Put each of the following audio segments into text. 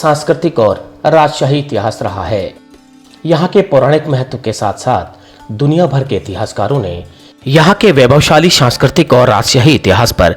सांस्कृतिक और राजशाही इतिहास रहा है। यहाँ के पौराणिक महत्व के साथ साथ दुनिया भर के इतिहासकारों ने यहाँ के वैभवशाली सांस्कृतिक और राजशाही इतिहास पर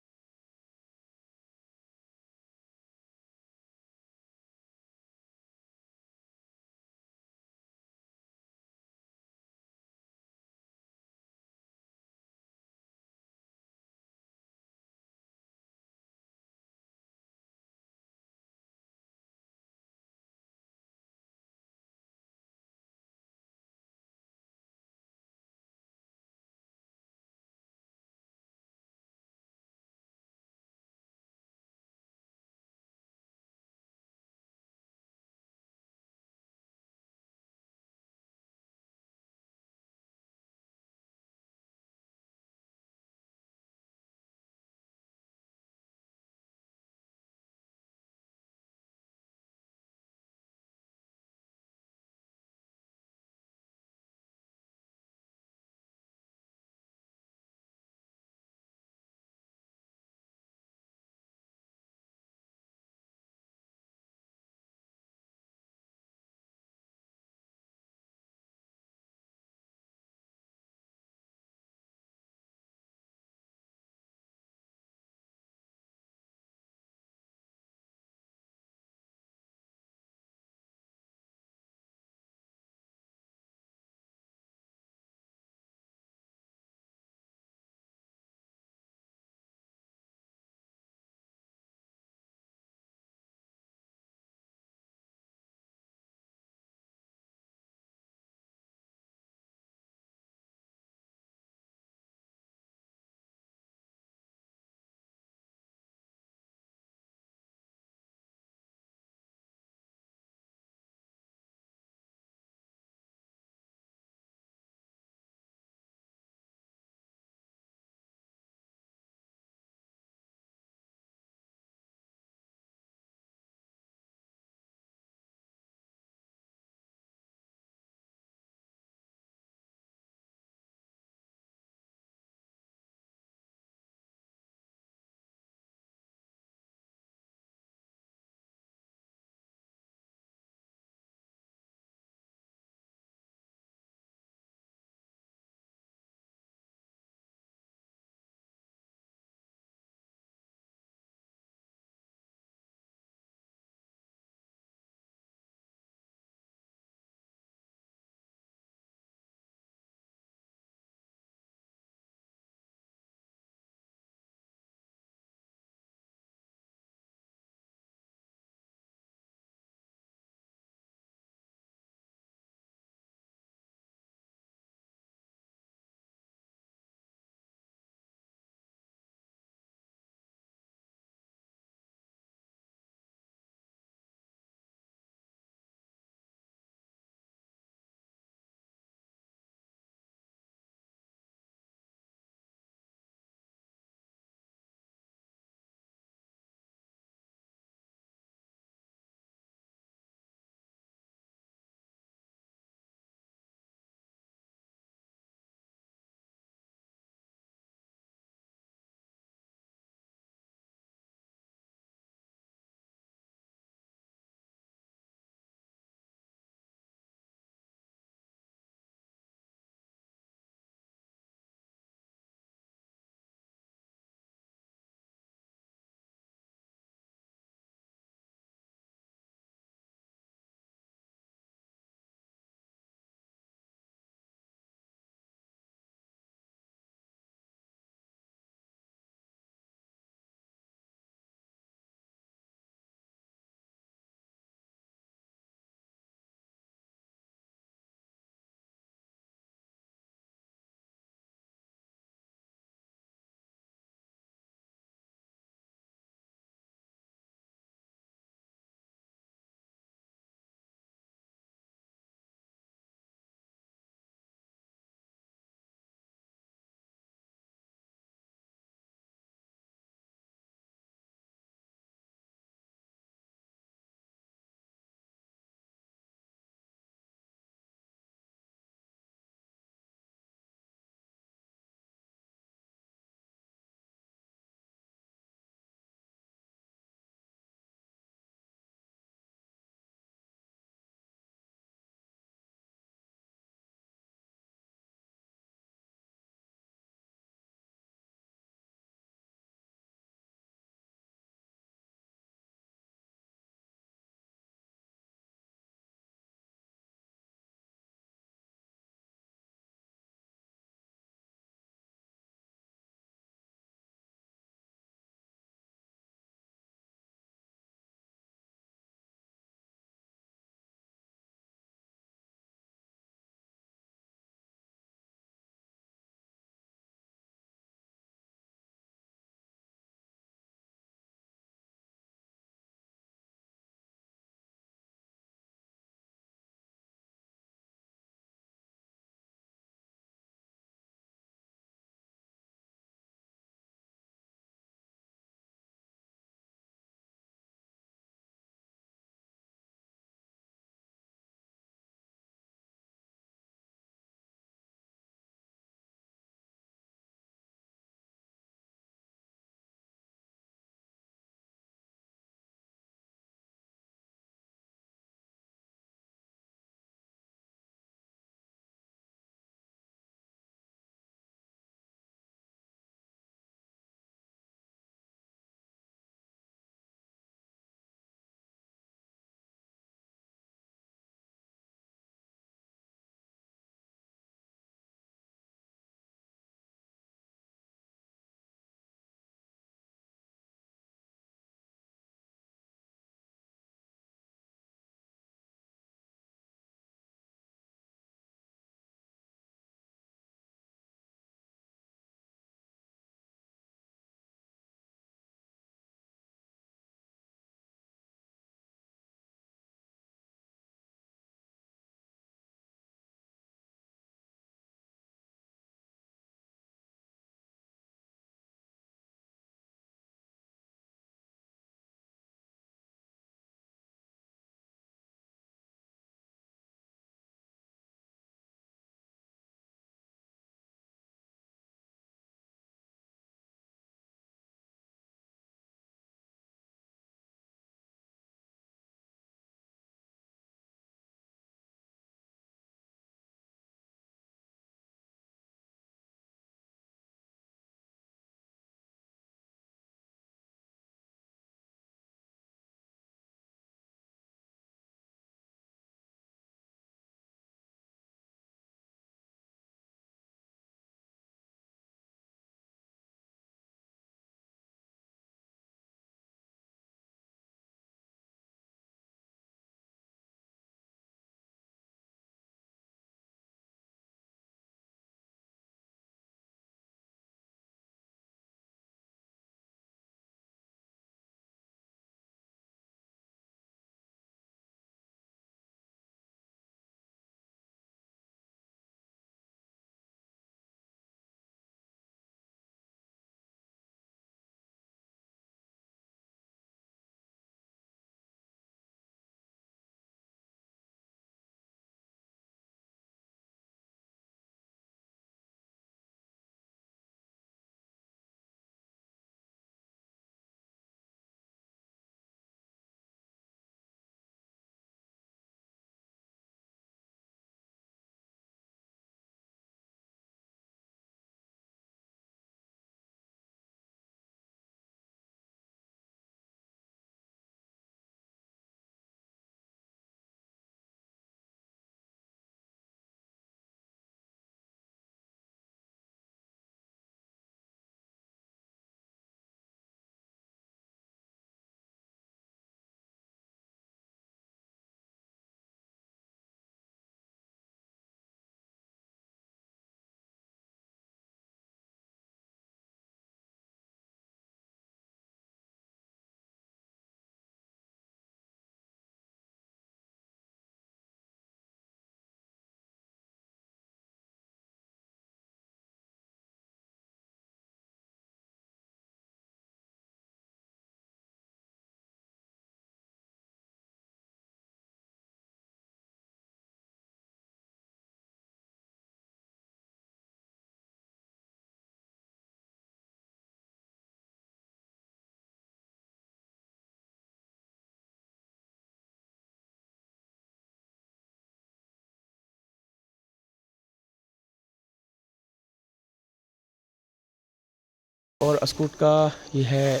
और अस्कोट का ये है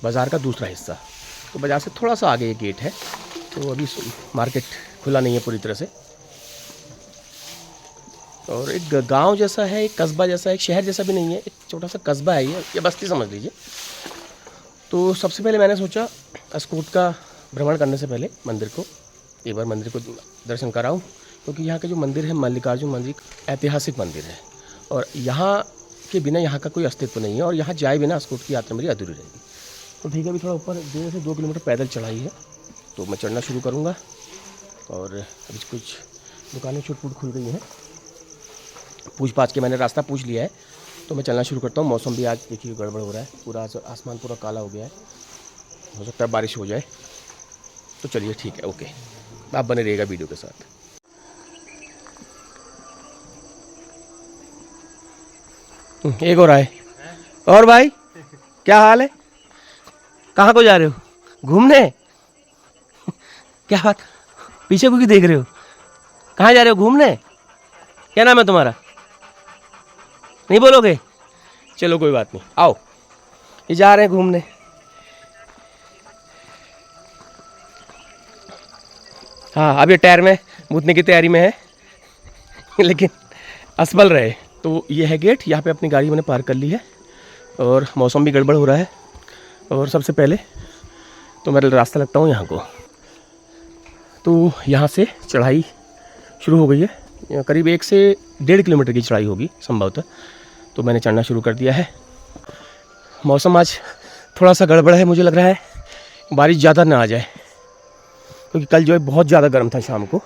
बाज़ार का दूसरा हिस्सा। तो बाज़ार से थोड़ा सा आगे ये गेट है। तो अभी मार्केट खुला नहीं है पूरी तरह से, और एक गांव जैसा है, एक कस्बा जैसा है, एक शहर जैसा भी नहीं है, एक छोटा सा कस्बा है ये बस्ती समझ लीजिए। तो सबसे पहले मैंने सोचा अस्कोट का भ्रमण करने से पहले मंदिर को एक बार मंदिर को दर्शन कराऊं, क्योंकि यहाँ का जो मंदिर है मल्लिकार्जुन मंदिर ऐतिहासिक मंदिर है, और यहाँ के बिना यहाँ का कोई अस्तित्व नहीं है, और यहाँ जाए बिना अस्कोट की यात्रा मेरी अधूरी रहेगी। तो ठीक है, अभी थोड़ा ऊपर 1.5 से 2 किलोमीटर पैदल चढ़ाई है, तो मैं चढ़ना शुरू करूँगा। और अभी कुछ दुकानें छूट फूट खुल गई हैं, पूछ पाछ के मैंने रास्ता पूछ लिया है, तो मैं चलना शुरू करता हूँ। मौसम भी आज देखिए गड़बड़ हो रहा है, पूरा आसमान पूरा काला हो गया है, हो सकता है बारिश हो जाए। तो चलिए ठीक है, ओके, आप बने रहिएगा वीडियो के साथ। एक और आए। और भाई क्या हाल है? कहाँ को जा रहे हो? घूमने? क्या बात, पीछे को क्यों देख रहे हो? कहाँ जा रहे हो घूमने? क्या नाम है तुम्हारा? नहीं बोलोगे? चलो कोई बात नहीं, आओ, ये जा रहे हैं घूमने। हाँ, अब ये टायर में मुतने की तैयारी में है लेकिन असबल रहे। तो ये है गेट, यहाँ पे अपनी गाड़ी मैंने पार्क कर ली है, और मौसम भी गड़बड़ हो रहा है। और सबसे पहले तो मेरा रास्ता लगता हूँ यहाँ को। तो यहाँ से चढ़ाई शुरू हो गई है, करीब 1 से 1.5 किलोमीटर की चढ़ाई होगी संभवतः। तो मैंने चढ़ना शुरू कर दिया है। मौसम आज थोड़ा सा गड़बड़ है, मुझे लग रहा है बारिश ज़्यादा ना आ जाए, क्योंकि कल जो है बहुत ज़्यादा गर्म था शाम को।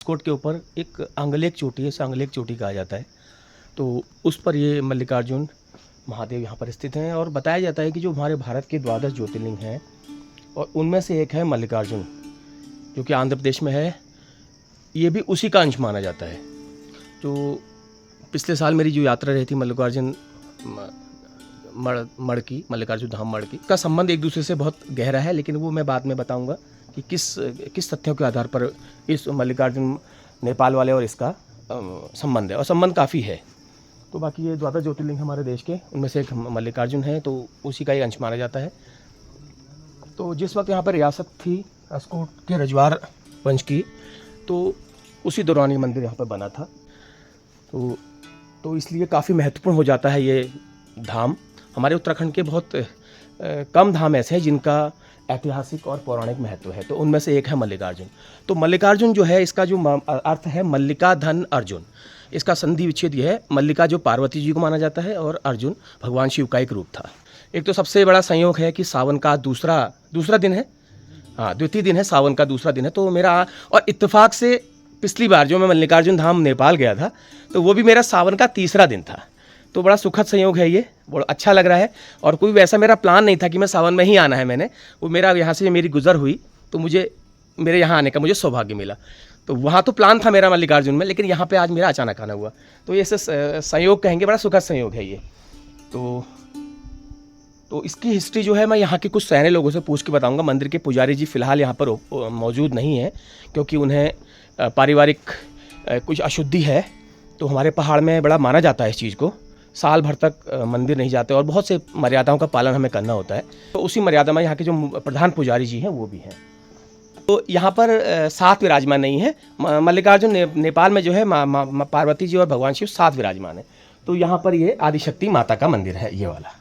कोट के ऊपर एक आंगलेक चोटी है, इसे आंगलेक चोटी कहा जाता है। तो उस पर ये मल्लिकार्जुन महादेव यहाँ पर स्थित हैं और बताया जाता है कि जो हमारे भारत के 12 ज्योतिर्लिंग हैं और उनमें से एक है मल्लिकार्जुन, जो कि आंध्र प्रदेश में है। ये भी उसी का अंश माना जाता है। तो पिछले साल मेरी जो यात्रा रही थी मल्लिकार्जुन मड़ की, मल्लिकार्जुन धाम मड़ की, का संबंध एक दूसरे से बहुत गहरा है, लेकिन वो मैं बाद में बताऊंगा कि किस तथ्यों के आधार पर इस मल्लिकार्जुन नेपाल वाले और इसका संबंध है, और संबंध काफ़ी है। तो बाकी ये 12 ज्योतिर्लिंग हमारे देश के, उनमें से एक मल्लिकार्जुन है, तो उसी का ही अंश माना जाता है। तो जिस वक्त यहाँ पर रियासत थी अस्कोट के रजवार वंश की, तो उसी दौरान ये मंदिर यहाँ पर बना था। तो इसलिए काफ़ी महत्वपूर्ण हो जाता है ये धाम। हमारे उत्तराखंड के बहुत कम धाम ऐसे हैं जिनका ऐतिहासिक और पौराणिक महत्व है, तो उनमें से एक है मल्लिकार्जुन। तो मल्लिकार्जुन जो है, इसका जो अर्थ है मल्लिका धन अर्जुन। इसका संधि विच्छेद यह है, मल्लिका जो पार्वती जी को माना जाता है और अर्जुन भगवान शिव का एक रूप था। एक तो सबसे बड़ा संयोग है कि सावन का दूसरा दिन है, हाँ द्वितीय दिन है, सावन का दूसरा दिन है। तो मेरा, और इत्तेफाक से पिछली बार जो मैं मल्लिकार्जुन धाम नेपाल गया था, तो वो भी मेरा सावन का तीसरा दिन था। तो बड़ा सुखद संयोग है ये, बड़ा अच्छा लग रहा है। और कोई वैसा मेरा प्लान नहीं था कि मैं सावन में ही आना है, मैंने वो मेरा यहाँ से मेरी गुजर हुई तो मुझे मेरे यहाँ आने का मुझे सौभाग्य मिला। तो वहाँ तो प्लान था मेरा मल्लिकार्जुन में, लेकिन यहाँ पे आज मेरा अचानक आना हुआ। तो ये संयोग कहेंगे, बड़ा सुखद संयोग है ये। तो इसकी हिस्ट्री जो है मैं यहाँ के कुछ सैने लोगों से पूछ के बताऊँगा। मंदिर के पुजारी जी फ़िलहाल यहाँ पर मौजूद नहीं हैं, क्योंकि उन्हें पारिवारिक कुछ अशुद्धि है। तो हमारे पहाड़ में बड़ा माना जाता है इस चीज़ को, साल भर तक मंदिर नहीं जाते और बहुत से मर्यादाओं का पालन हमें करना होता है। तो उसी मर्यादा में यहाँ के जो प्रधान पुजारी जी हैं वो भी हैं। तो यहाँ पर 7 विराजमान नहीं है। मल्लिकार्जुन नेपाल में जो है पार्वती जी और भगवान शिव 7 विराजमान है। तो यहाँ पर ये आदिशक्ति माता का मंदिर है, ये वाला।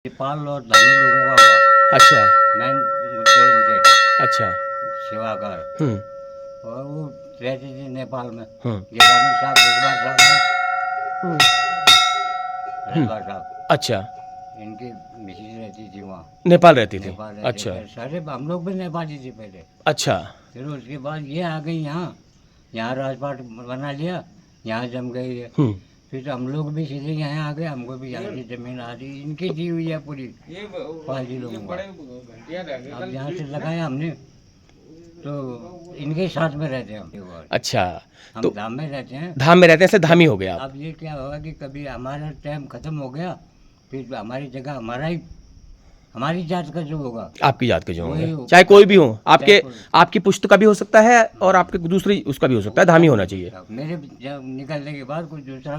नेपाल और धनी लोगों का हुआ। अच्छा। मैन मुद्दे इनके अच्छा। सेवागार, और वो रहती थी नेपाल में। गिरानी साहब, रजवार साहब, अच्छा। इनकी मिसेज रहती थी वहाँ, नेपाल रहती थी। नेपाल रहते अच्छा। थे। सारे हम लोग भी नेपाली थे पहले। अच्छा। फिर उसके बाद ये आ गई यहाँ राजपाट बना लिया, यहाँ जम गई है। फिर हम लोग भी सीधे यहाँ आ गए, हमको भी यहाँ की जमीन आ रही, इनकी दी हुई है पूरी, पाली लोगों का। अब यहाँ से लगाया हमने, तो इनके साथ में रहते हैं हम। अच्छा, हम तो धाम में रहते हैं। धाम में रहते हैं, इसलिए धामी हो गया आप। अब ये क्या होगा कि कभी हमारा टाइम खत्म हो गया, फिर हमारी जगह हमारी जात का जो होगा, आपकी जात के जो वही होंगे, हो। चाहे कोई भी हो, चाहे कोई। आपकी पुश्त का भी हो सकता है और आपके दूसरी उसका भी हो सकता है, धामी होना चाहिए। मेरे जब निकलने के बाद कोई दूसरा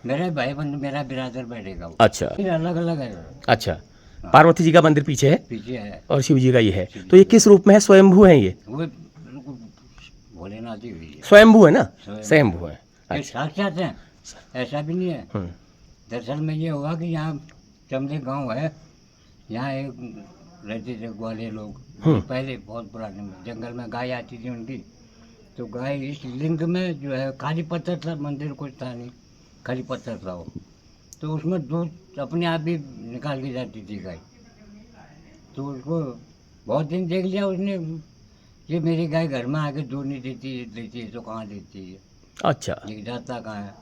मेरे भाई बंधु, मेरा बिरादर बैठेगा वो। अच्छा। फिर अलग अलग है, अच्छा, पार्वती जी का मंदिर पीछे है पीछे है और शिव जी का ये है। तो ये किस रूप में है? स्वयंभू है ये? वो भोलेनाथ ही हुई है। स्वयंभू है ना? स्वयंभू है। ये साक्षात है, ऐसा भी नहीं है। दरअसल में ये हुआ कि यहाँ चमले गांव है, यहाँ एक रहते थे ग्वाले लोग, पहले बहुत पुराने में। जंगल में गाय आती थी उनकी, तो गाय इस लिंग में जो है खाली पत्थर था, मंदिर कुछ था नहीं, खाली पत्थर था वो। तो उसमें दूध अपने आप ही निकाल के जाती थी गाय। तो उसको बहुत दिन देख लिया उसने, ये मेरी गाय घर में आके दूध नहीं देती है तो कहाँ देती है, अच्छा। ये जाता कहाँ है।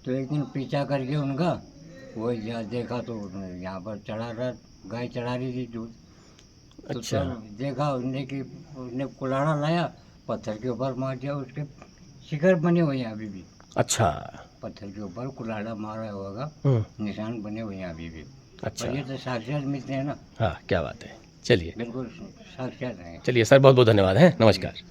तो एक दिन पीछा करके उनका वो यहाँ देखा, तो यहाँ पर गाय चढ़ा रही थी दूध। तो अच्छा। तब देखा उसने कि उसने कुल्हाड़ा लाया, पत्थर के ऊपर मार दिया, उसके शिखर बने हुए हैं अभी भी। अच्छा। पत्थर के ऊपर कुल्हाड़ा मारा होगा, निशान बने हुए हैं अभी भी। अच्छा। और ये तो साक्षात मिलते हैं ना। हाँ, क्या बात है। चलिए, बिल्कुल साक्षात है। चलिए सर, बहुत बहुत धन्यवाद है, नमस्कार।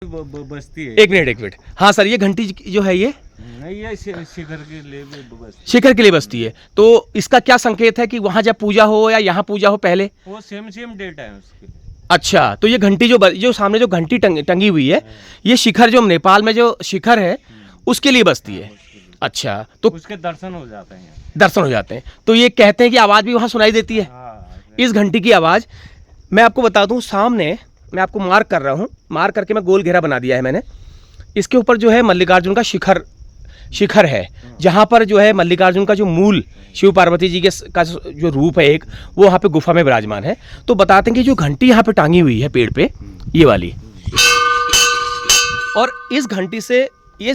बस्ती है। एक मिनट। हाँ सर, ये घंटी जो है ये नहीं, ये शिखर के लिए भी बस्ती। शिखर के लिए बसती है। तो इसका क्या संकेत है कि वहां जब पूजा हो या यहाँ पूजा हो पहले? वो सेम डेट है उसके लिए। अच्छा, तो ये घंटी जो सामने जो घंटी टंगी हुई है, ये शिखर जो नेपाल में जो शिखर है उसके लिए बसती है। अच्छा, तो उसके दर्शन हो जाते हैं। दर्शन हो जाते हैं। तो ये कहते हैं कि आवाज़ भी वहाँ सुनाई देती है। हाँ, इस घंटी की आवाज़ मैं आपको बता दूं, सामने मैं आपको मार्क कर रहा हूँ, मार्क करके मैं गोल घेरा बना दिया है मैंने। इसके ऊपर जो है मल्लिकार्जुन का शिखर है, जहाँ पर जो है मल्लिकार्जुन का जो मूल शिव पार्वती जी का जो रूप है एक, वो वहाँ पे गुफा में विराजमान है। तो बताते हैं कि जो घंटी यहाँ पे टांगी हुई है पेड़ पे, ये वाली, और इस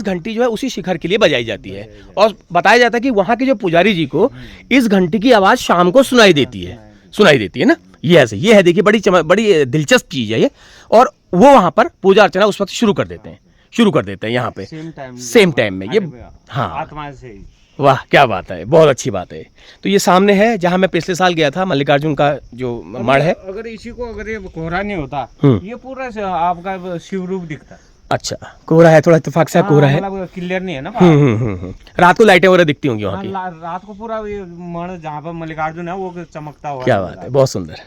घंटी जो है उसी शिखर के लिए बजाई जाती है। और बताया जाता है कि वहाँ के जो पुजारी जी को इस घंटी की आवाज़ शाम को सुनाई देती है ना। ये ऐसे ये है, देखिए बड़ी दिलचस्प चीज़ है ये। और वो वहाँ पर पूजा अर्चना उस वक्त शुरू कर देते हैं यहाँ पे सेम टाइम में ये। हाँ, आत्मा से ही। वाह, क्या बात है, बहुत अच्छी बात है। तो ये सामने है जहाँ मैं पिछले साल गया था, मल्लिकार्जुन का जो मढ़ है। अगर इसी को अगर ये कोहरा नहीं होता, ये पूरा से आपका शिव रूप दिखता। अच्छा, कोहरा है, थोड़ा इत्तेफाक से कोहरा है। मतलब क्लियर नहीं है ना। रात को लाइटें वगैरह दिखती होंगी वहाँ की। रात को पूरा ये मण जहाँ पर मल्लिकार्जुन है वो चमकता हुआ। क्या बात है, बहुत सुंदर।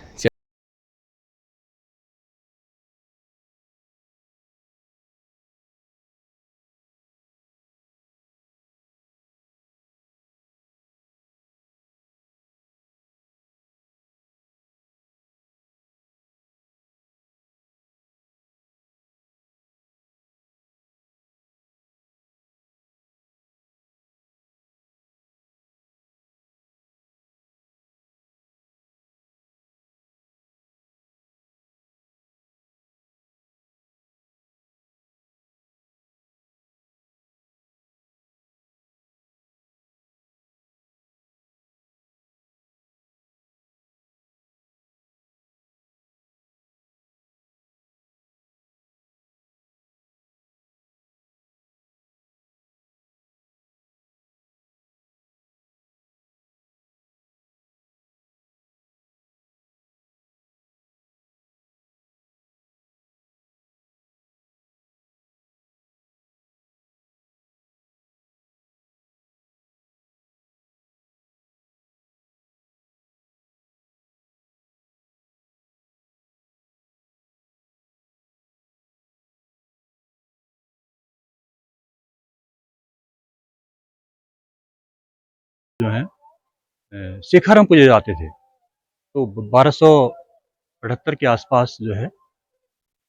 जो है शिखर में पूजे जाते थे। तो 1278 के आसपास जो है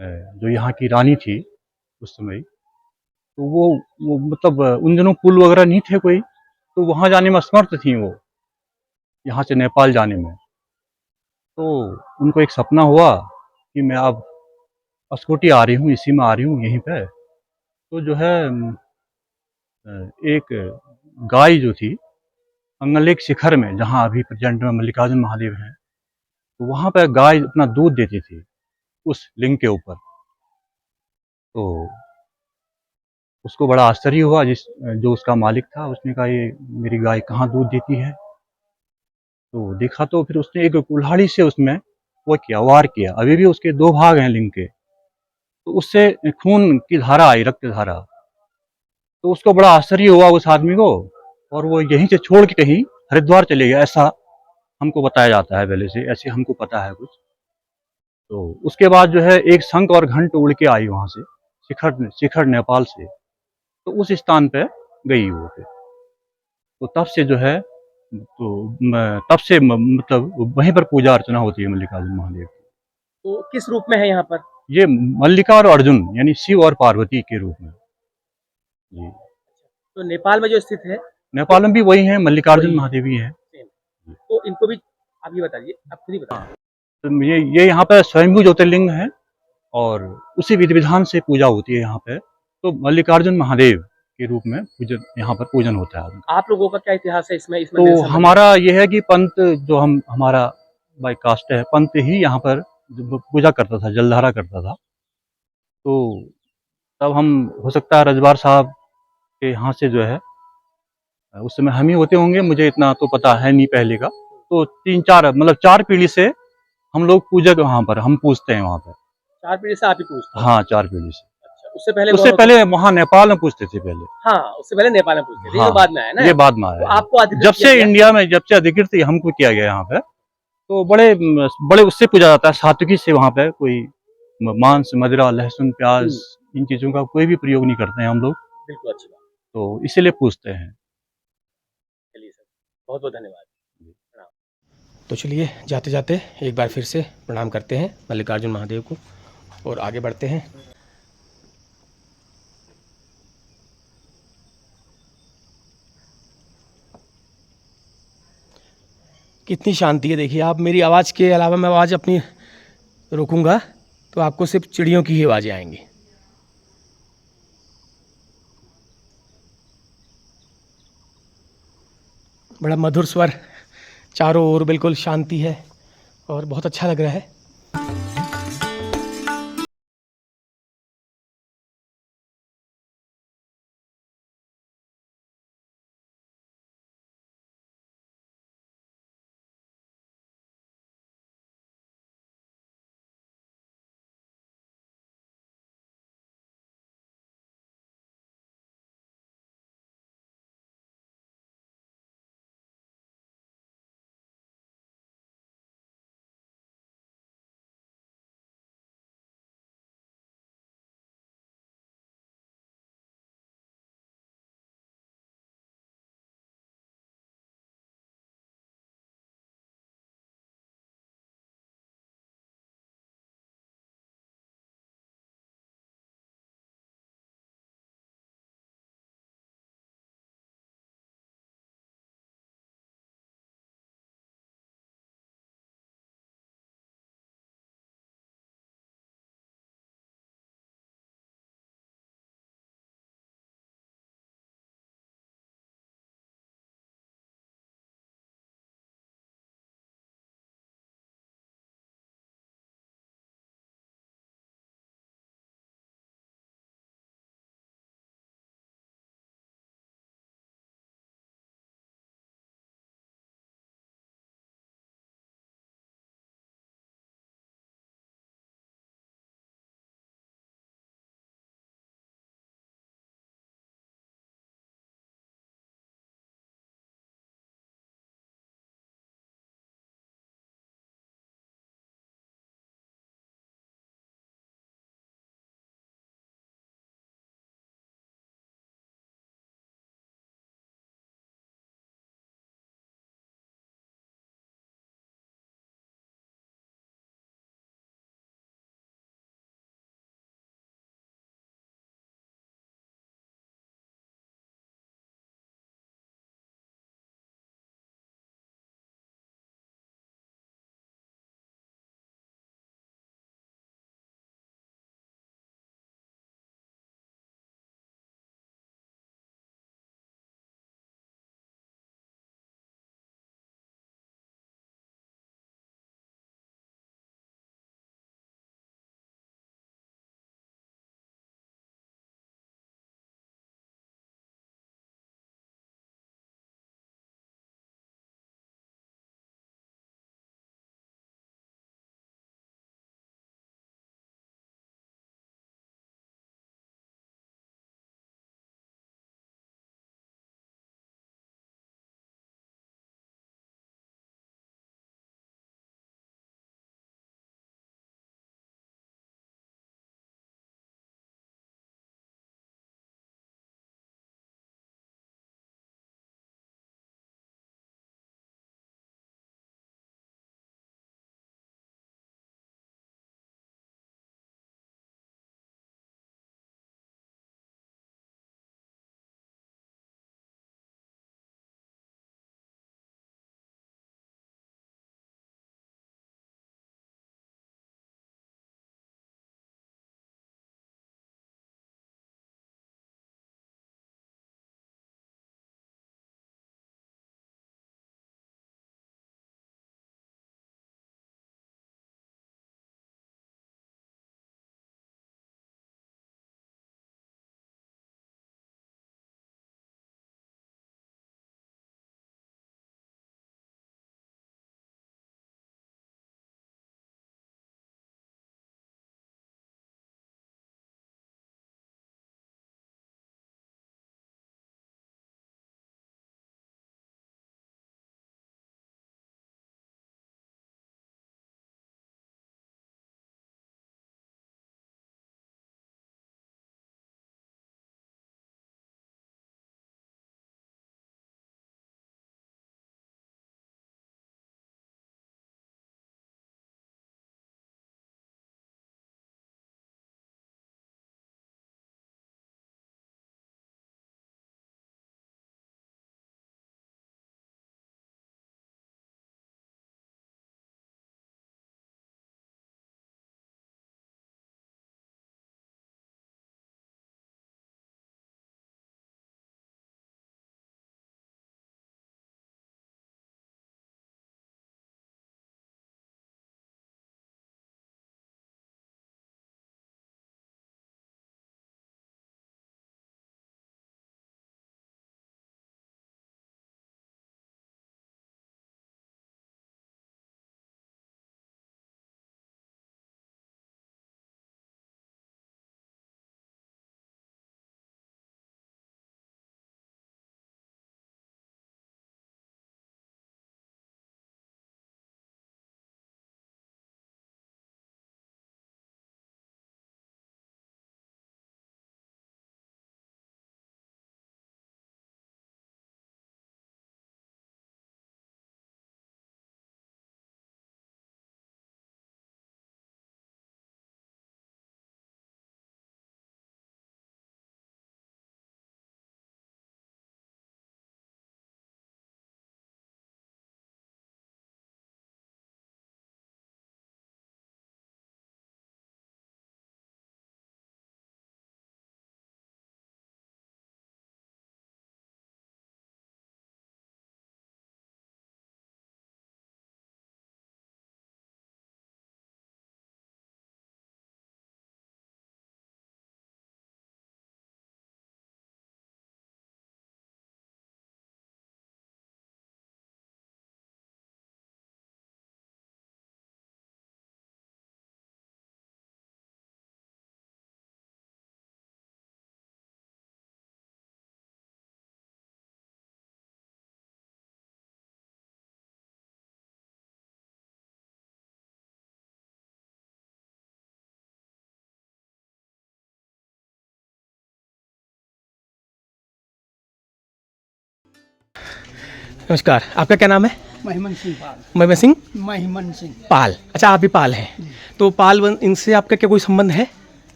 जो यहाँ की रानी थी उस समय, तो वो मतलब उन दिनों पुल वगैरह नहीं थे कोई, तो वहाँ जाने में असमर्थ थी वो, यहाँ से नेपाल जाने में। तो उनको एक सपना हुआ कि मैं अब स्कूटी आ रही हूँ, इसी में आ रही हूँ यहीं पे। तो जो है एक गाय जो थी अंगलेक शिखर में, जहाँ अभी प्रेजेंट में मल्लिकार्जुन महादेव हैं, तो वहाँ पे गाय अपना दूध देती थी उस लिंग के ऊपर। तो उसको बड़ा आश्चर्य हुआ, जो उसका मालिक था, उसने कहा ये मेरी गाय कहाँ दूध देती है। तो देखा तो फिर उसने एक कुल्हाड़ी से उसमें वो किया, वार किया। अभी भी उसके 2 भाग हैं लिंग के, तो उससे खून की धारा आई, रक्त धारा। तो उसको बड़ा आश्चर्य हुआ उस आदमी को, और वो यहीं से छोड़ के कहीं हरिद्वार चले गया, ऐसा हमको बताया जाता है पहले से, ऐसे हमको पता है कुछ। तो उसके बाद जो है एक शंख और घंट उड़ के आई वहाँ से, शिखर नेपाल से, तो उस स्थान पे गई वो फिर। तो तब से जो है, तब से मतलब वहीं पर पूजा अर्चना होती है मल्लिकार्जुन महादेव की। तो किस रूप में है यहाँ पर? ये मल्लिका और अर्जुन यानी शिव और पार्वती के रूप में जी। तो नेपाल में जो स्थित है, नेपाल में भी वही है, मल्लिकार्जुन महादेव ही है। तो इनको भी आप ये बताइए, आप खुद ही बताइए। तो ये यहाँ पे स्वयंभू ज्योतिर्लिंग है, और उसी विधि विधान से पूजा होती है यहाँ पे। तो मल्लिकार्जुन महादेव के रूप में पूजन यहाँ पर पूजन होता है। आप लोगों का क्या इतिहास है इसमें? तो हमारा ये है कि पंत जो हमारा बाई कास्ट है, पंत ही यहाँ पर पूजा करता था, जलधारा करता था। तो तब हम, हो सकता है रजवार साहब के यहाँ से जो है, उस समय हम ही होते होंगे, मुझे इतना तो पता है नहीं पहले का। तो 3-4 मतलब 4 पीढ़ी से हम लोग पूजक वहाँ पर हम पूजते हैं वहाँ पर। 4 पीढ़ी से आप ही पूछते हैं? हाँ, 4 पीढ़ी से। उससे पहले उससे पहले वहाँ नेपाल में पूछते थे पहले। हाँ, उससे पहले नेपाल में पूछते थे, ये हाँ, तो बाद में आया ना। ये बाद में तो आया। आपको अधिकृत जब किया से गया। इंडिया में जब से अधिकृत हमको किया गया यहाँ पे, तो बड़े बड़े उससे पूछा जाता है, सात्विकी से। वहाँ पे कोई मांस, मदिरा, लहसुन, प्याज, इन चीजों का कोई भी प्रयोग नहीं करते हैं हम लोग, बिल्कुल, अच्छी बात। तो इसीलिए पूछते हैं। चलिए सर, बहुत बहुत धन्यवाद। प्रणाम। तो चलिए जाते जाते एक बार फिर से प्रणाम करते हैं मल्लिकार्जुन महादेव को और आगे बढ़ते हैं। कितनी शांति है देखिए आप। मेरी आवाज़ के अलावा मैं आवाज़ अपनी रोकूंगा तो आपको सिर्फ चिड़ियों की ही आवाज़ें आएंगी। बड़ा मधुर स्वर, चारों ओर बिल्कुल शांति है और बहुत अच्छा लग रहा है। नमस्कार, आपका क्या नाम है? महिमन सिंह पाल। महिमा सिंह महिमन सिंह। पाल। अच्छा, आप भी पाल हैं। तो पाल इनसे आपका क्या कोई संबंध है?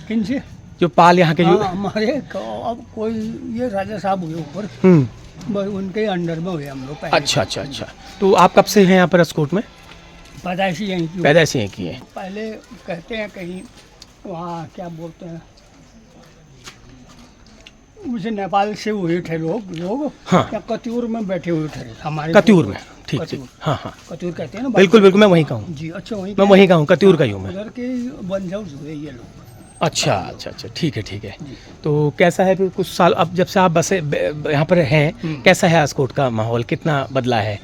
किनसे? जो पाल यहाँ के जो हाँ, हमारे अब कोई ये राजा साहब हुए ऊपर, बस उनके अंडर में हुए हम लोग पहले। अच्छा अच्छा अच्छा। तो आप कब से हैं यहाँ पर अस्कोट में? पैदाइशी यहीं की। पैदाइश यहीं की है। पहले कहते हैं कहीं वहाँ क्या बोलते हैं, मुझे नेपाल से हुए थे लोग हाँ। या कतियूर में बैठे हुए थे हमारे। कतियूर में? ठीक ठीक। कतियूर। हाँ हाँ, कतियूर कहते हैं ना। बिल्कुल बिल्कुल, मैं वहीं का हूँ। जी, अच्छा वहीं मैं वहीं का हूँ, कतियूर का ही हूँ मैं। उधर के बंजाउस हुए ये लोग। अच्छा अच्छा अच्छा, ठीक है ठीक है। तो कैसा है फिर कुछ साल अब जब से आप बसे यहाँ पर हैं, कैसा है अस्कोट का माहौल, कितना बदला है?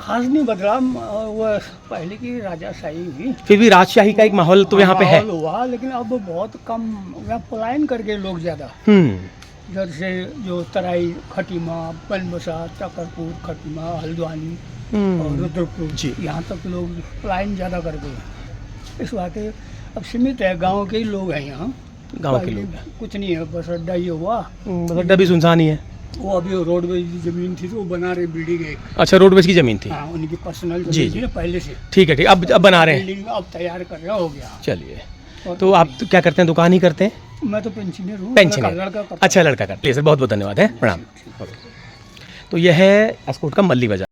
खास नहीं बदला, वो पहले की राजाशाही हुई, फिर भी राजशाही का एक माहौल तो यहाँ पे है। माहौल हुआ, लेकिन अब बहुत कम, यहाँ पलायन कर गए लोग ज़्यादा। इधर से जो तराई, खटीमा, बनबसा, चकरपुर, खटीमा, हल्द्वानी और रुद्रपुर, जी। यहाँ तक लोग पलायन ज़्यादा कर गए। इस वाक़े अब सीमित है, गांव के ही लोग हैं यहाँ। गांव के पहले लोग कुछ नहीं है, बस अड्डा ही हुआ। मतलब भी सुनसान ही है। वो अभी रोडवेज की ज़मीन थी तो वो बना रहे बिल्डिंग एक। अच्छा, रोडवेज की ज़मीन थी। हाँ, उनकी पर्सनल जी, ज़मीन थी ना पहले से। ठीक है ठीक, अब बना रहे हैं। बिल्डिंग अब तैयार कर रहा हो गया। चलिए, तो आप तो क्या करते हैं, दुकान ही करते हैं? मैं तो पेंशनर हूँ। पेंशनर। लड़का करता। अच्छा, लड़का करते हैं। बहुत बहुत धन्यवाद है, प्रणाम। तो यह है अस्कोट का मल्ली बाजार।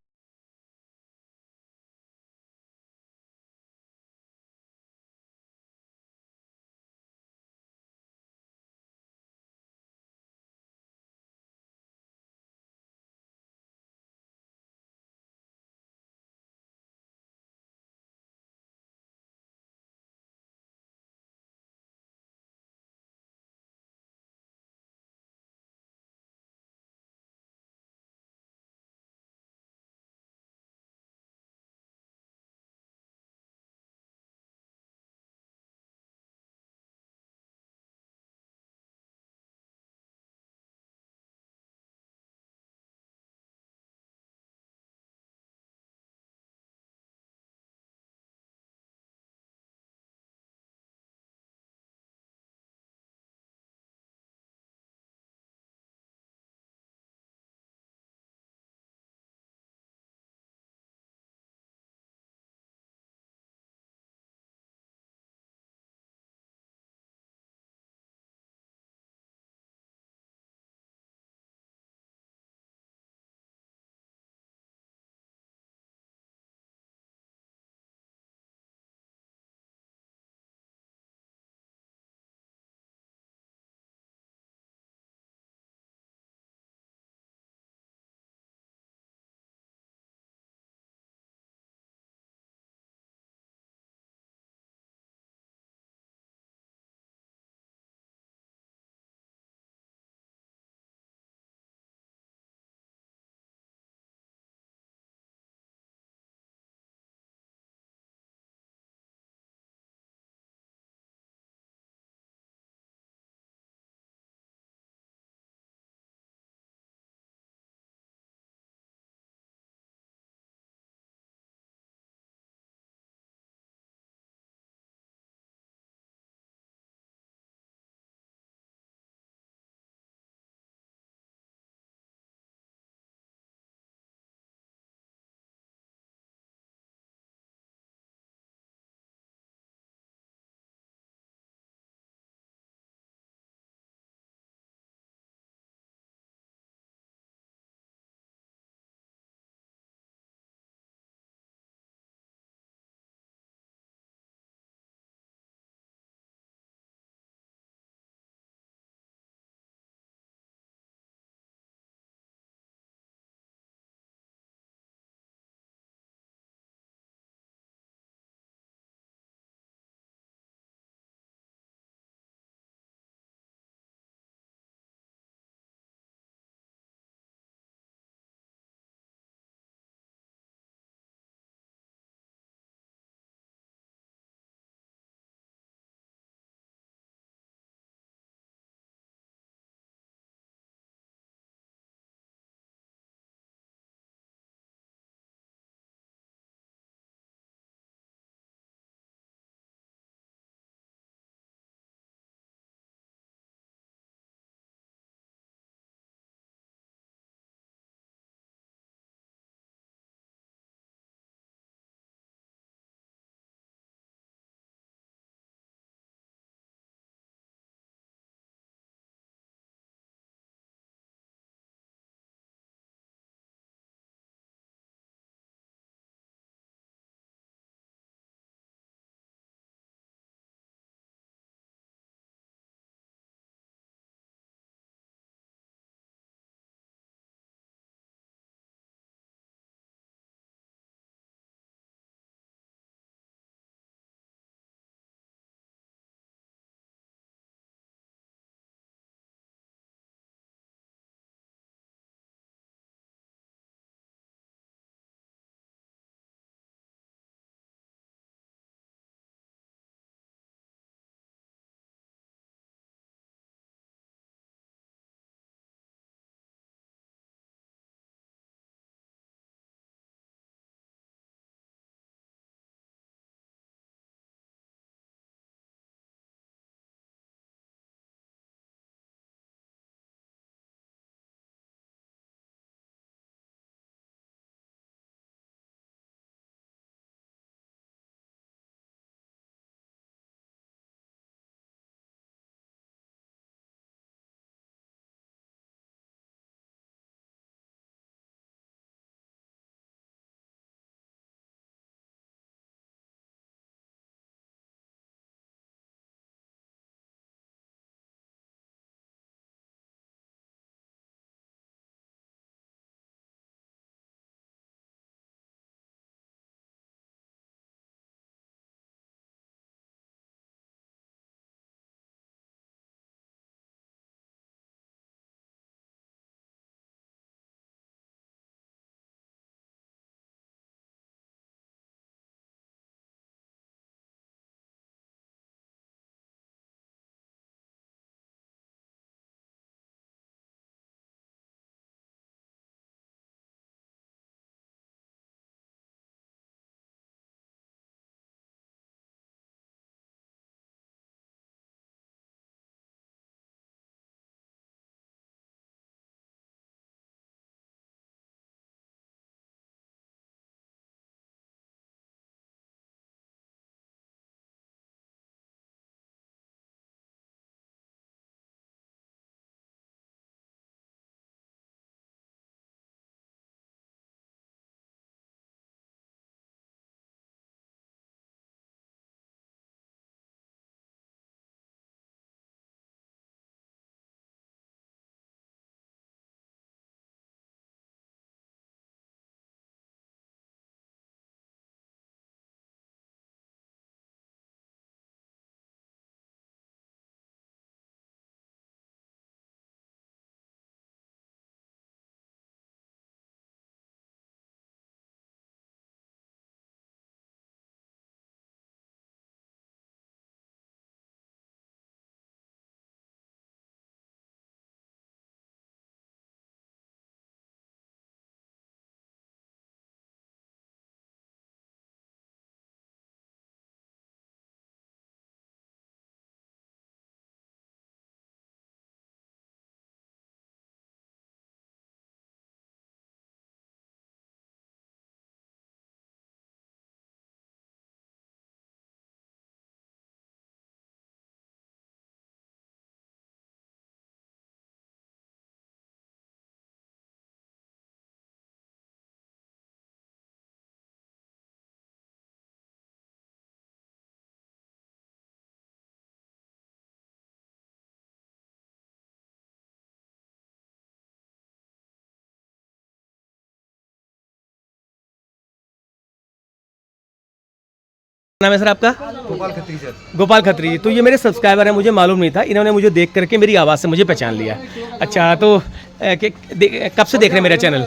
नाम है सर आपका? गोपाल खत्री सर। गोपाल खत्री जी। तो ये मेरे सब्सक्राइबर हैं, मुझे मालूम नहीं था, इन्होंने मुझे देख करके मेरी आवाज़ से मुझे पहचान लिया। अच्छा, तो कब से देख रहे हैं मेरा चैनल?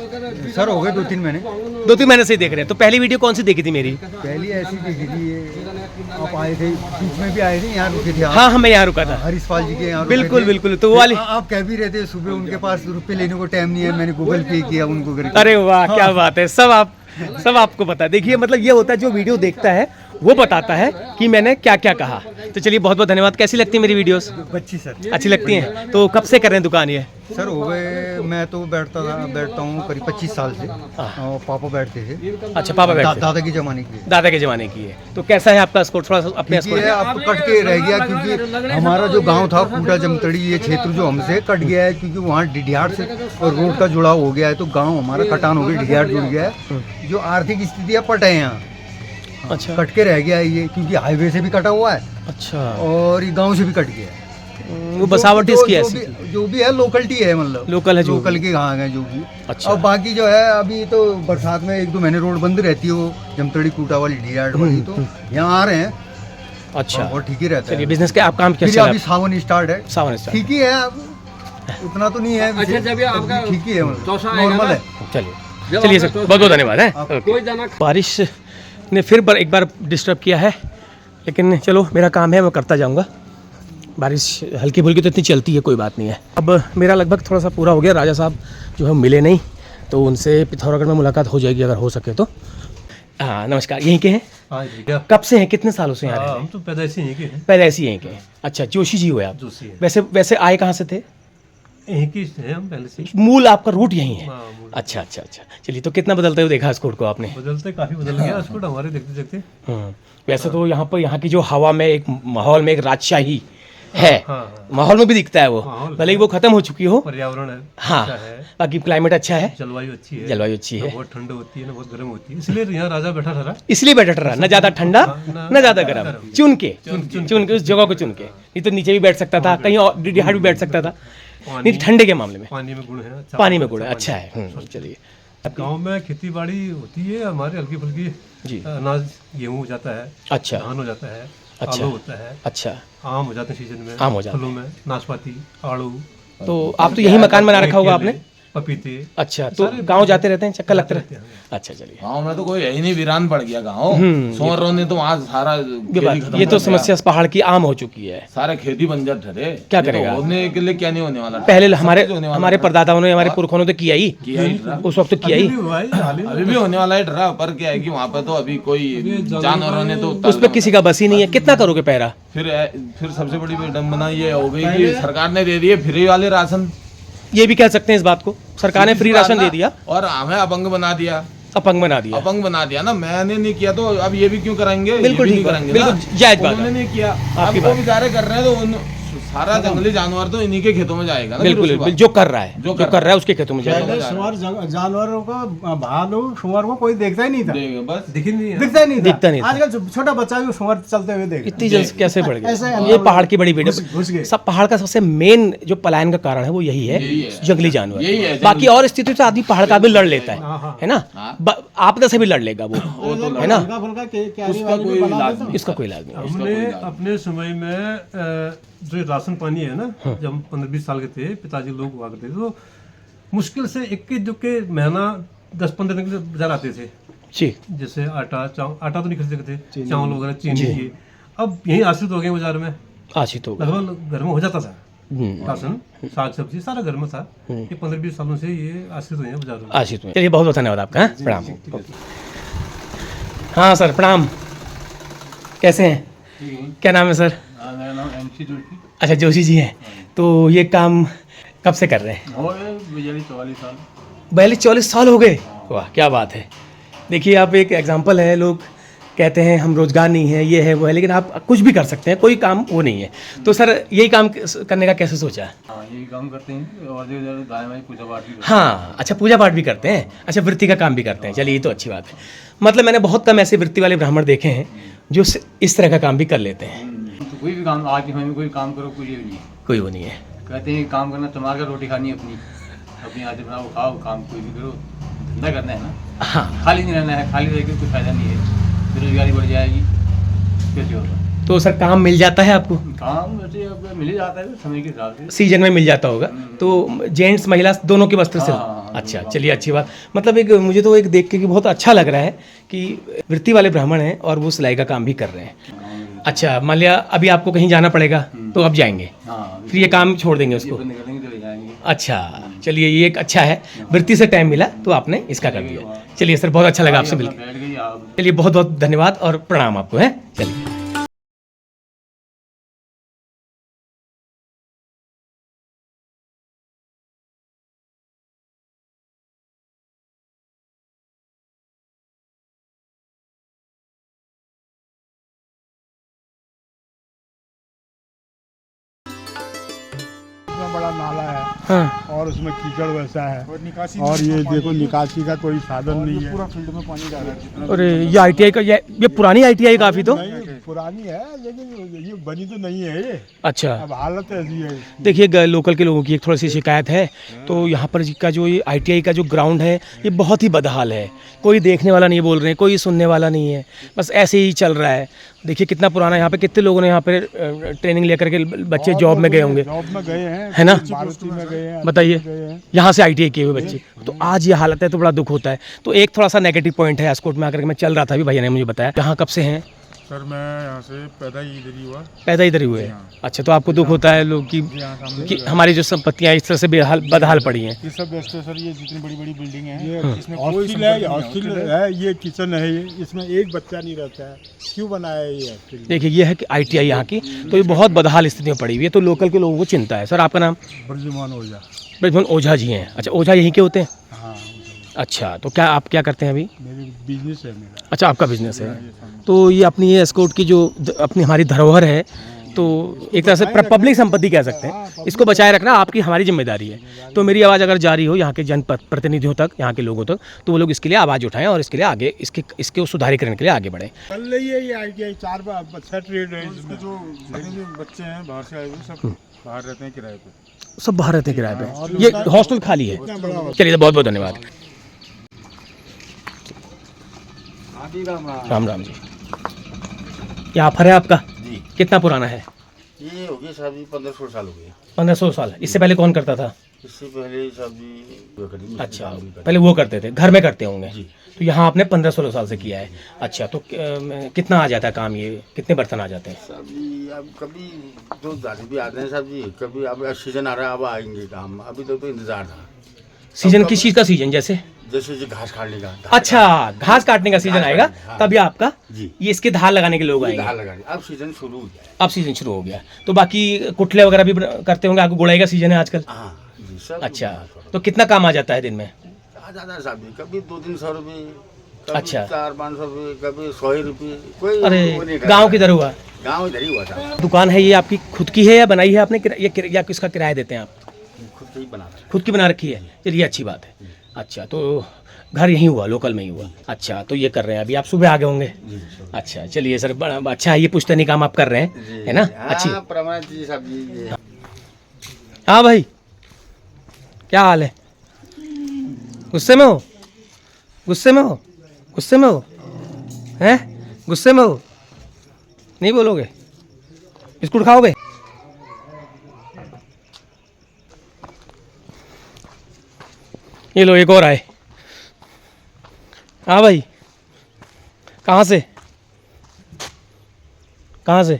सर हो गए 2-3 महीने। 2-3 महीने से ही देख रहे हैं। तो पहली वीडियो कौन सी देखी थी मेरी? पहली ऐसी देखी थी, ये आप आए थे, बीच में भी आए थे, यहाँ रुके थे आप। हाँ, मैं यहाँ रुका था। हरीशपाल जी के यहाँ रुके बिल्कुल थे। बिल्कुल। तो वो वाली, आप कह भी रहे थे सुबह उनके पास रुपए लेने को टाइम नहीं है, मैंने गूगल पे किया उनको करके। अरे वाह, क्या बात है। सब आपको पता है। देखिए, मतलब ये होता है, जो वीडियो देखता है वो बताता है कि मैंने क्या क्या कहा। तो चलिए, बहुत बहुत धन्यवाद। कैसी लगती है मेरी वीडियोस? अच्छी सर। अच्छी लगती हैं। तो कब से कर रहे हैं दुकान ये? सर हो गए, मैं तो बैठता हूँ करीब 25 साल से, और पापा बैठते थे। अच्छा, पापा बैठते दादा के जमाने की। दादा के ज़माने की है। तो कैसा है आपका स्कोर? थोड़ा सा अपने ये स्कोर। आपको कट के रह गया, क्योंकि हमारा जो गांव था कूटा जमतड़ी, ये क्षेत्र जो हमसे कट गया है, क्योंकि वहाँ डिडिहाट से और रोड का जुड़ाव हो गया है, तो गांव हमारा कटान हो गया, डिडिहाट जुड़ गया है। जो आर्थिक स्थितियाँ पट है यहाँ, अच्छा, कट के रह गया है ये, क्योंकि हाईवे से भी कटा हुआ है अच्छा। और ये गांव से भी कट गया है। वो बसावट इसकी ऐसी जो भी है लोकलिटी है, मतलब लोकल है, जो लोकल के घाग है जो भी। अच्छा। और बाकी जो है, अभी तो बरसात में 1-2 महीने रोड बंद रहती है, वो जमतड़ी कूटा वाली डिडिहाट वाली, तो यहाँ आ रहे हैं। अच्छा, और ठीक ही रहता चलिए। है। बिजनेस के आप काम फिर कैसे अभी सावन स्टार्ट है, सावन स्टार्ट? ठीक ही है, अब उतना तो नहीं है। अच्छा, जब आपका ठीक ही है, नॉर्मल है। चलिए सर, बहुत बहुत धन्यवाद है। बारिश ने फिर एक बार डिस्टर्ब किया है, लेकिन चलो, मेरा काम है, मैं करता जाऊंगा। बारिश हल्की फुल्की तो इतनी चलती है, कोई बात नहीं है। अब मेरा लगभग थोड़ा सा पूरा हो गया। राजा साहब जो है मिले नहीं, तो उनसे पिथौरागढ़ में मुलाकात हो जाएगी अगर हो सके तो। हाँ, नमस्कार। यहीं के हैं? हाँ जी, क्या? कब से हैं? कितने सालों से यहाँ रह रहे हम हैं? तो पैदाइशी यहीं के हैं। पहले ऐसे ही यहीं के हैं। अच्छा, जोशी जी हुए आप? जोशी है। वैसे आए कहाँ से थे? यहीं की हैं हम पहले से। मूल आपका रूट यहीं है? हाँ, मूल। अच्छा अच्छा अच्छा। चलिए, तो कितना बदलते हुए देखा स्कूट को आपने? बदलते काफी बदल गया स्कूट हमारे देखते देखते। वैसे तो यहाँ पर, यहाँ की जो हवा में, एक माहौल में एक राजशाही है। हाँ, माहौल में भी दिखता है वो, माहौल भले ही वो खत्म हो चुकी हो। पर्यावरण है, हाँ, अच्छा है, बाकी क्लाइमेट अच्छा है, जलवायु अच्छी है। जलवायु अच्छी है। ना बहुत ठंड होती है, ना बहुत गर्म होती है, इसलिए यहाँ राजा बैठा था। इसलिए बैठा रहा, न ज्यादा ठंडा न ज्यादा गर्म, चुन के उस जगह को चुन के। नहीं तो नीचे भी बैठ सकता था, कहीं और डिहाट भी बैठ सकता था। नहीं, ठंडे के मामले में पानी में गुण है, अच्छा पानी में गुण है, अच्छा है। चलिए, गाँव में खेती बाड़ी होती है हमारे, हल्की फुल्की जी। अनाज, गेहूँ हो जाता है, अच्छा धान हो जाता है, अच्छा। आलू होता है, अच्छा। आम हो जाते हैं सीजन में, आम हो जाते फलों में नाशपाती, आड़ू। तो आप तो यही मकान बना रखा होगा आपने? पपीते। अच्छा, तो गांव जाते रहते हैं, चक्कर लगते रहते हैं? अच्छा, चलिए। गाँव में तो कोई है ही नहीं, वीरान पड़ गया गाँव। सोनरों ने तो वहाँ सारा ये तो समस्या पहाड़ की आम हो चुकी है। सारे खेती बंजर ठहरे। क्या ये तो करेगा? होने के लिए क्या नहीं होने वाला। पहले सब हमारे कुछ होने वाला हमारे है। परदादाओं ने, हमारे पुरखों ने तो किया ही, उस वक्त तो किया ही। अभी भी होने वाला है डरा, पर क्या है कि वहाँ पे तो अभी कोई जानवरों ने तो उस पर किसी का बस ही नहीं है। कितना करोगे पैरा? फिर सबसे बड़ी विडम्बना ये हो गई कि सरकार ने दे दिए फ्री वाले राशन। ये भी कह सकते हैं इस बात को, सरकार ने फ्री राशन दे दिया और हमें अपंग बना दिया। अपंग बना दिया। अपंग बना दिया ना, मैंने नहीं किया तो अब ये भी क्यों कराएंगे? बिल्कुल ये भी ठीक नहीं बात, करेंगे ना। बिल्कुल जायज बात है। उन्होंने नहीं किया, आपकी अब वो बात। बेचारे कर रहे हैं, तो सारा जंगली जानवर तो इन्हीं के खेतों में जाएगा ना। बिल्कुल फिर उसके बिल्कुल, जो कर रहा है, जो जो कर रहा है उसके खेतों में जाएगा। पहले सुअर जानवरों को, भालू सुअर को कोई देखता ही नहीं था, देगा बस। दिख ही नहीं है। दिखता ही नहीं था। दिखता नहीं था। आजकल छोटा बच्चा भी सुअर चलते हुए देख इतनी जल्द कैसे बढ़ ऐसे गया? है, ये पहाड़ की बड़ी घुस गए। वीडियो, सब पहाड़ का सबसे मेन जो पलायन का कारण है वो यही है, यही है। जंगली जानवर। यही है, बाकी और स्थिति से आदमी पहाड़ का भी लड़ लेता है ना, आपदा से भी लड़ लेगा वो, है ना, उसका कोई इलाज नहीं। इसका कोई इलाज नहीं। हमने अपने समय में जो राशन पानी है ना, जब हम 15-20 साल के थे, पिताजी लोग हुआ करते थे, तो मुश्किल से 21 महीना 10-15 दिन के लिए बाजार आते थे। जी, जैसे आटा तो नहीं खरीद सकते थे, चावल वगैरह, चीनी ये। अब यही आश्रित हो गए बाजार में, आशित होगा। लगभग घर में हो जाता था राशन, साग सब्जी सारा घर में था। ये 15-20 सालों से ये आश्रित हुए हैं बाजार में। आशित में। चलिए, बहुत बहुत धन्यवाद आपका। हाँ? प्रणाम। हाँ सर, प्रणाम। कैसे हैं? क्या नाम है सर? मेरा नाम MC जोशी। अच्छा, जोशी जी हैं। तो ये काम कब से कर रहे हैं? हो गए 42 साल। 42-44 साल हो गए? वाह, क्या बात है। देखिए, आप एक एग्जाम्पल है। लोग कहते हैं हम रोजगार नहीं है, ये है वो है, लेकिन आप कुछ भी कर सकते हैं, कोई काम वो नहीं है। तो सर, यही काम करने का कैसे सोचा? हाँ, यही काम करते हैं और गाय वाई पूजा पाठ भी करते हाँ, अच्छा, पूजा पाठ भी करते हैं। अच्छा, वृत्ति का काम भी करते हैं। चलिए, ये तो अच्छी बात है। मतलब मैंने बहुत कम ऐसे वृत्ति वाले ब्राह्मण देखे हैं जो इस तरह का काम भी कर लेते हैं। हैं। तो कोई भी काम आज के समय में कोई काम करो, कोई ये नहीं है। कोई वो नहीं है। कहते हैं काम करना, तुम्हारे का रोटी खानी है अपनी हाथ से बनाओ, खाओ, काम कोई भी करो, धंधा करना है ना। हाँ, खाली नहीं रहना है, खाली रह के कोई फायदा नहीं है, बेरोजगारी बढ़ जाएगी। कैसे होता तो सर काम मिल जाता है आपको? काम वैसे अब मिल ही जाता है समय के हिसाब से। सीजन में मिल जाता होगा तो जेंट्स महिला दोनों के वस्त्र से? हाँ, अच्छा, चलिए अच्छी बात। मतलब एक मुझे तो एक देख के कि बहुत अच्छा लग रहा है कि वृत्ति वाले ब्राह्मण हैं और वो सिलाई का काम भी कर रहे हैं। अच्छा, मान लिया अभी आपको कहीं जाना पड़ेगा तो अब जाएंगे, हाँ, फिर ये काम छोड़ देंगे उसको? निकलेंगे चले जाएंगे। अच्छा, चलिए ये एक अच्छा है, वृत्ति से टाइम मिला तो आपने इसका कर दिया। चलिए सर, बहुत अच्छा लगा आपसे मिलकर। बैठ गई आप। चलिए बहुत बहुत धन्यवाद और प्रणाम आपको है। चलिए। इतना बड़ा नाला है हाँ, और उसमें कीचड़ वैसा है और ये देखो निकासी का कोई साधन नहीं है। पूरा फील्ड में पानी जा रहा है। अरे ये ITI का ये पुरानी ITI काफ़ी तो? नहीं, पुरानी है लेकिन ये बनी तो नहीं है ये। अच्छा, अब हालत ऐसी है इसकी। देखिए लोकल के लोगों की एक थोड़ी सी शिकायत है। तो यहाँ पर का जो ये ITI का जो ग्राउंड है ये बहुत ही बदहाल है। कोई देखने वाला नहीं बोल रहे हैं, कोई सुनने वाला नहीं है, बस ऐसे ही चल रहा है। देखिए कितना पुराना, यहाँ पे कितने लोगों ने यहाँ पे ट्रेनिंग लेकर के बच्चे जॉब में गए होंगे, जॉब में गए हैं, है ना? मारुति में गए हैं, बताइए, गए हैं। यहाँ से ITI किए हुए बच्चे। तो आज ये हालत है तो बड़ा दुख होता है। तो एक थोड़ा सा नेगेटिव पॉइंट है एस्कॉर्ट में आकर के मैं चल रहा था, अभी भैया ने मुझे बताया। यहाँ कब से हैं? सर मैं यहाँ से पैदा ही इधर ही हुआ। पैदा इधर ही हुए हैं? अच्छा, तो आपको दुख होता है लोग कि हमारी जो संपत्तियाँ इस तरह से बदहाल पड़ी हैं? ये सब बेस्ट है सर, ये जितनी बड़ी बड़ी बिल्डिंग है, इसमें हॉस्टल है, ये किचन है, ये इसमें एक बच्चा नहीं रहता है। क्यों बनाया है ये हॉस्टल? देखिए ये है कि ITI यहाँ की, तो ये बहुत बदहाल स्थिति में पड़ी हुई है। तो लोकल के लोगों को चिंता है। सर आपका नाम? ब्रजमान ओझा। ब्रजमान ओझा जी हैं? अच्छा, ओझा यहीं के होते हैं? हाँ, अच्छा, तो क्या आप क्या करते हैं अभी? मेरी बिजनेस है मेरा। अच्छा, आपका बिजनेस है। तो ये अपनी ये एस्कॉर्ट की जो अपनी हमारी धरोहर है, तो एक तरह से पब्लिक संपत्ति कह सकते हैं, इसको बचाए रखना आपकी हमारी जिम्मेदारी है। तो मेरी आवाज़ अगर जा रही हो यहाँ के जनप्रतिनिधियों तक, यहाँ के लोगों तक, तो वो लोग इसके लिए आवाज़ उठाएं और इसके लिए आगे इसके सुधारीकरण के लिए आगे बढ़ें। चल रही है ये ITI, 4 अच्छा ट्रेड है। इसमें जो बच्चे हैं बाहर से आए हुए सब बाहर रहते हैं किराए पे। सब बाहर रहते हैं किराए पे? ये हॉस्टल खाली है? चलिए, बहुत बहुत धन्यवाद। राम राम जी। ये ऑफर है आपका? जी। कितना पुराना है? ये हो गई साहब 15-16 साल हो गए। 1500 साल। इससे पहले कौन करता था? इससे पहले साहब अच्छा, पहले वो करते थे, घर में करते होंगे। जी। तो यहाँ आपने 15-16 साल से किया है। अच्छा, तो कितना आ जाता है काम, ये कितने बर्तन आ जाते हैं? साहब जी अब कभी तो दादी भी आते हैं साहब जी, कभी अब सीजन आ रहा है, अब आएंगे काम। अभी तो इंतजार था। सीजन किस चीज़ का सीजन? जैसे जैसे घास काटने का। अच्छा, घास काटने का सीजन आएगा तभी आपका जी, ये इसके धार लगाने के लोग आएंगे। धार लगाने अब सीजन शुरू हो गया। अब सीजन शुरू हो गया। तो बाकी कुटले वगैरह भी करते होंगे, आपको गुड़ाई का सीजन है आजकल? हाँ जी सब। अच्छा, तो कितना काम आ जाता है दिन में? आ जाता है साहब जी, कभी 200-300 रुपये, अच्छा। 400-500 रुपये, कभी 100 रुपये। कोई अरे गाँव किधर हुआ? गाँव इधर ही हुआ था। दुकान है ये आपकी खुद की है या बनाई है आपने, या किसका किराया देते हैं आप? खुद से ही बना था। खुद की बना रखी है? चलिए अच्छी बात है। अच्छा, तो घर यहीं हुआ, लोकल में ही हुआ? अच्छा, तो ये कर रहे हैं अभी, आप सुबह आ गए होंगे? अच्छा, चलिए सर, बड़ा अच्छा है, ये पुश्तैनी काम आप कर रहे हैं, है ना? अच्छी। हाँ भाई, क्या हाल है? गुस्से में हो? गुस्से में हो? गुस्से में हो? हैं? गुस्से में हो? नहीं बोलोगे? बिस्कुट खाओगे? ये लो, एक और आए। हाँ भाई, कहाँ से? कहाँ से?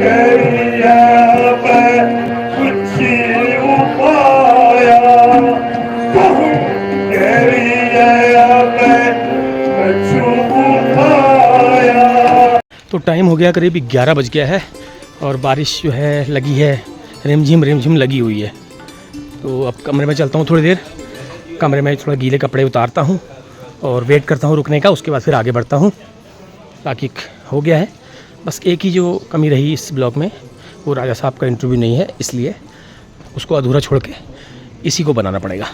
Kariya तो टाइम हो गया करीब 11 बज गया है और बारिश जो है लगी है, रिमझिम लगी हुई है। तो अब कमरे में चलता हूँ थोड़ी देर, कमरे में थोड़ा गीले कपड़े उतारता हूँ और वेट करता हूँ रुकने का, उसके बाद फिर आगे बढ़ता हूँ। बाकी हो गया है, बस एक ही जो कमी रही इस ब्लॉग में वो राजा साहब का इंटरव्यू नहीं है, इसलिए उसको अधूरा छोड़ के इसी को बनाना पड़ेगा।